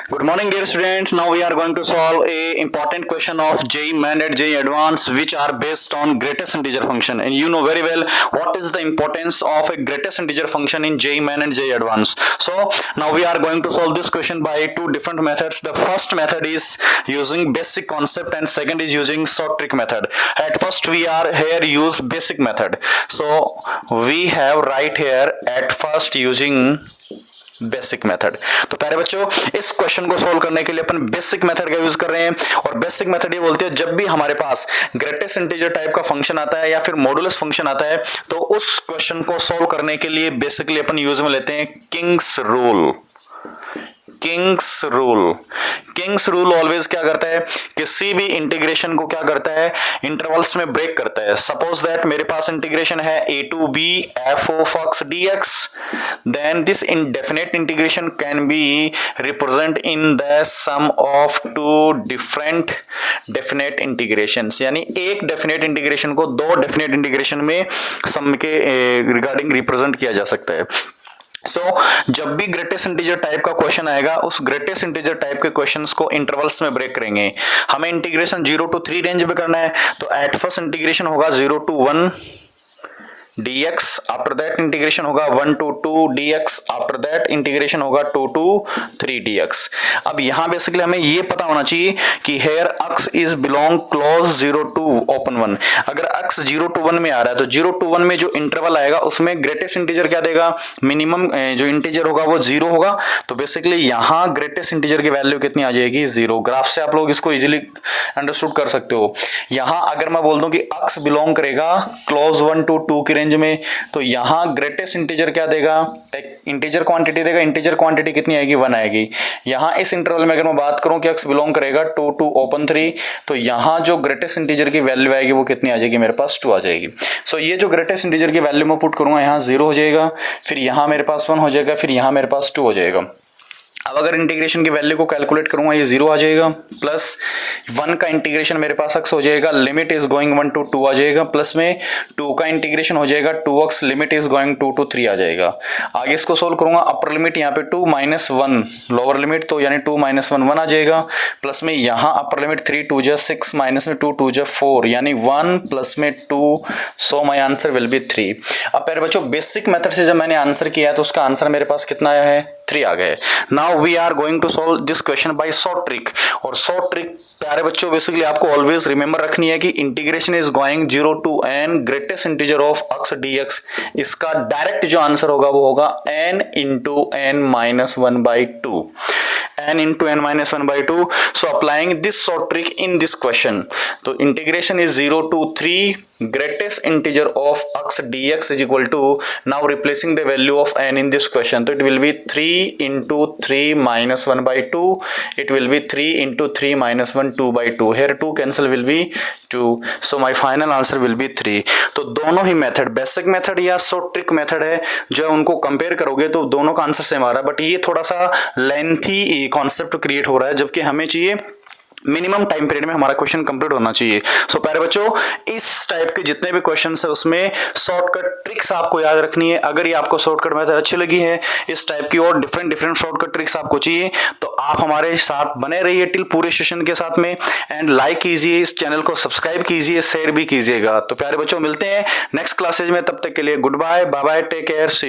Good morning, dear students. Now we are going to solve a important question of JEE Main and JEE Advanced, which are based on greatest integer function. And you know very well what is the importance of a greatest integer function in JEE Main and JEE Advanced. So now we are going to solve this question by two different methods. The first method is using basic concept, and second is using short trick method. At first we are here use basic method. So we have right here at first using basic method. तो प्यारे बच्चों, इस question को solve करने के लिए अपन basic method का use कर रहे हैं। और बेसिक मेथड ये बोलते हैं जब भी हमारे पास ग्रेटेस्ट इंटीजर टाइप का फंक्शन आता है या फिर मॉडुलस फंक्शन आता है तो उस क्वेश्चन को सोल्व करने के लिए बेसिकली अपन यूज में लेते हैं Kings rule. Kings rule, Kings rule always क्या करता है, किसी भी इंटीग्रेशन को क्या करता है, इंटरवल्स में ब्रेक करता है। सपोज दैट मेरे पास इंटीग्रेशन है a to b f of x dx, then this indefinite integration can be represent in the sum of two different definite integrations। यानी एक डेफिनेट इंटीग्रेशन को दो डेफिनेट इंटीग्रेशन में सम के रिगार्डिंग रिप्रेजेंट किया जा सकता है। जब भी ग्रेटेस्ट इंटीजर टाइप का क्वेश्चन आएगा उस ग्रेटेस्ट इंटीजर टाइप के क्वेश्चंस को इंटरवल्स में ब्रेक करेंगे। हमें इंटीग्रेशन 0 to 3 रेंज में करना है तो एट फर्स्ट इंटीग्रेशन होगा 0 to 1 dx, after that integration होगा 1 to 2 dx, after that integration होगा 2 to 3 dx। अब यहां बेसिकली हमें ये पता होना चाहिए कि here x is belong close 0 to open 1। अगर x 0 to 1 में आ रहा है तो 0 to 1 में जो इंटरवल आएगा उसमें ग्रेटेस्ट इंटीजर क्या देगा, मिनिमम जो इंटीजर होगा वो 0 होगा। तो बेसिकली यहां ग्रेटेस्ट इंटीजर की वैल्यू कितनी आ जाएगी, 0। ग्राफ से आप लोग इसको इजीली अंडरस्टूड कर सकते हो। यहां अगर मैं बोल दूं कि x बिलोंग करेगा क्लोज 1 to 2 की रेंज में तो यहां ग्रेटेस्ट इंटीजर क्या देगा, एक इंटीजर क्वांटिटी देगा। इंटीजर क्वांटिटी कितनी आएगी, 1 आएगी। यहां इस इंटरवल में अगर मैं बात करूं कि x बिलोंग करेगा 2 to ओपन 3 तो यहां जो ग्रेटेस्ट इंटीजर की वैल्यू आएगी वो कितनी आ जाएगी, मेरे पास 2 आ जाएगी। सो ये जो ग्रेटेस्ट इंटीजर की वैल्यू मैं पुट करूंगा यहां 0 हो जाएगा, फिर यहां मेरे पास 1 हो जाएगा, फिर यहां मेरे पास 2 हो जाएगा। अब अगर इंटीग्रेशन की वैल्यू को कैलकुलेट करूंगा ये 0 आ जाएगा, प्लस 1 का इंटीग्रेशन मेरे पास x हो जाएगा, लिमिट इज गोइंग 1 to 2 आ जाएगा, प्लस में 2 का इंटीग्रेशन हो जाएगा 2x, limit is going 2 to 3 आ जाएगा। आगे इसको सोल्व करूंगा, अपर लिमिट यहाँ पे 2 - 1, लोअर लिमिट तो यानी 2 - 1 1 आ जाएगा, प्लस में यहाँ अपर लिमिट 3 2 जा 6 माइनस में 2 2 जा 4 यानी 1 प्लस में 2। सो माई आंसर विल बी 3। अब प्यारे बच्चों बेसिक मेथड से जब मैंने आंसर किया तो उसका आंसर मेरे पास कितना आया है, 3 आ गए। Now we are going to solve this question by short trick. और शॉर्ट ट्रिक प्यारे बच्चों बेसिकली आपको ऑलवेज रिमेंबर रखनी है कि integration is going 0 to n greatest integer of x dx। इसका डायरेक्ट जो आंसर होगा वो होगा n into n - 1/2, n into n - 1/2। so applying this short trick in this question, तो integration is 0 to 3 greatest integer of x dx is equal to, now replacing the value of n in this question, so it will be 3 into 3 - 1/2, it will be 3 into 3 - 1 2/2, here 2 cancel will be 2, so my final answer will be 3। तो दोनों ही method basic method या short trick method है जो उनको compare करोगे तो दोनों का आंसर सेम आ रहा है, बट ये थोड़ा सा लेंथी कॉन्सेप्ट क्रिएट हो रहा है जबकि हमें चाहिए मिनिमम टाइम पीरियड में हमारा क्वेश्चन कंप्लीट होना चाहिए। सो प्यारे बच्चों इस टाइप के जितने भी क्वेश्चंस है उसमें शॉर्टकट ट्रिक्स आपको याद रखनी है। अगर ये आपको शॉर्टकट मेथड अच्छी लगी है, इस टाइप की और डिफरेंट शॉर्टकट ट्रिक्स आपको चाहिए तो आप हमारे साथ बने रहिए टिल पूरे सेशन के साथ में, एंड लाइक कीजिए, इस चैनल को सब्सक्राइब कीजिए, शेयर भी कीजिएगा। तो प्यारे बच्चों मिलते हैं नेक्स्ट क्लासेज में, तब तक के लिए goodbye, bye bye, take care, सी।